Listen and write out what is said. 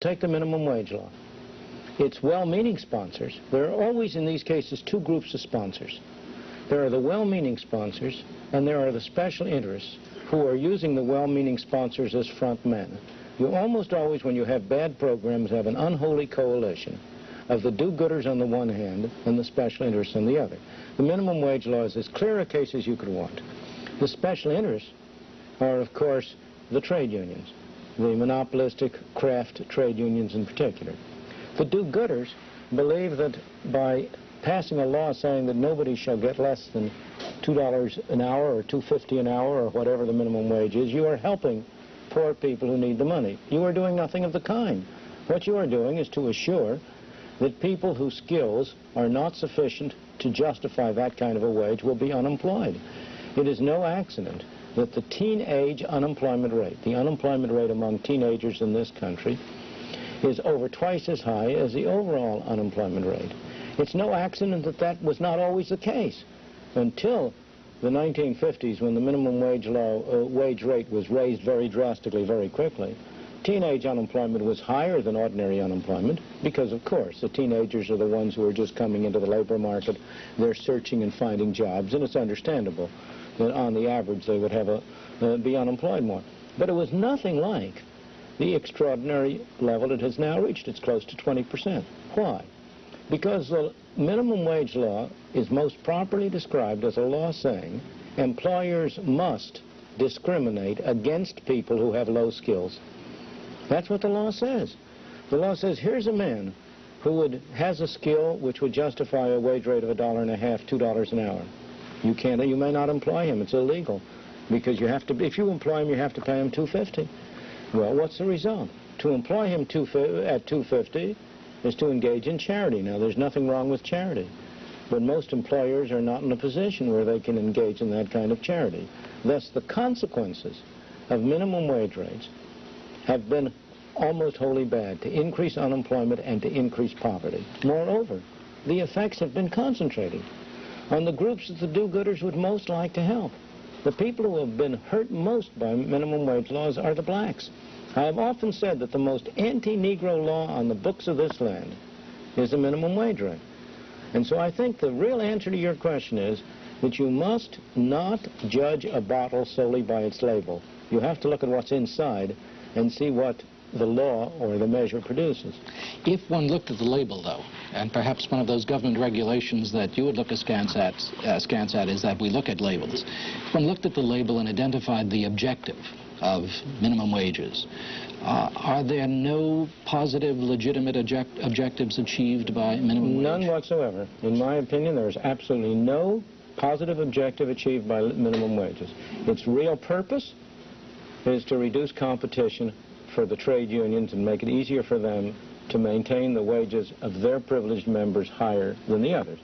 Take the minimum wage law. It's well-meaning sponsors. There are always, in these cases, two groups of sponsors. There are the well-meaning sponsors, and there are the special interests who are using the well-meaning sponsors as front men. You almost always, when you have bad programs, have an unholy coalition of the do-gooders on the one hand and the special interests on the other. The minimum wage law is as clear a case as you could want. The special interests are, of course, the trade unions, the monopolistic craft trade unions in particular. The do-gooders believe that by passing a law saying that nobody shall get less than $2 an hour or $2.50 an hour or whatever the minimum wage is, you are helping poor people who need the money. You are doing nothing of the kind. What you are doing is to assure that people whose skills are not sufficient to justify that kind of a wage will be unemployed. It is no accident that the teenage unemployment rate, the unemployment rate among teenagers in this country, is over twice as high as the overall unemployment rate. It's no accident that that was not always the case. Until the 1950s, when the minimum wage rate was raised very drastically, very quickly, teenage unemployment was higher than ordinary unemployment because, of course, the teenagers are the ones who are just coming into the labor market. They're searching and finding jobs, and it's understandable that on the average they would have be unemployed more. But it was nothing like the extraordinary level it has now reached. It's close to 20%. Why? Because the minimum wage law is most properly described as a law saying employers must discriminate against people who have low skills. That's what the law says. The law says here's a man who has a skill which would justify a wage rate of $1.50, $2 an hour. You may not employ him. It's illegal because you have to. If you employ him, you have to pay him $2.50. Well, what's the result? To employ him at $2.50 is to engage in charity. Now, there's nothing wrong with charity, but most employers are not in a position where they can engage in that kind of charity. Thus, the consequences of minimum wage rates have been almost wholly bad, to increase unemployment and to increase poverty. Moreover, the effects have been concentrated on the groups that the do-gooders would most like to help. The people who have been hurt most by minimum wage laws are the blacks. I have often said that the most anti-Negro law on the books of this land is the minimum wage rate. And so I think the real answer to your question is that you must not judge a bottle solely by its label. You have to look at what's inside and see what the law or the measure produces. If one looked at the label, though, and perhaps one of those government regulations that you would look askance at is that we look at labels. If one looked at the label and identified the objective of minimum wages, are there no positive, legitimate objectives achieved by minimum wage? None whatsoever. In my opinion, there is absolutely no positive objective achieved by minimum wages. Its real purpose is to reduce competition for the trade unions and make it easier for them to maintain the wages of their privileged members higher than the others.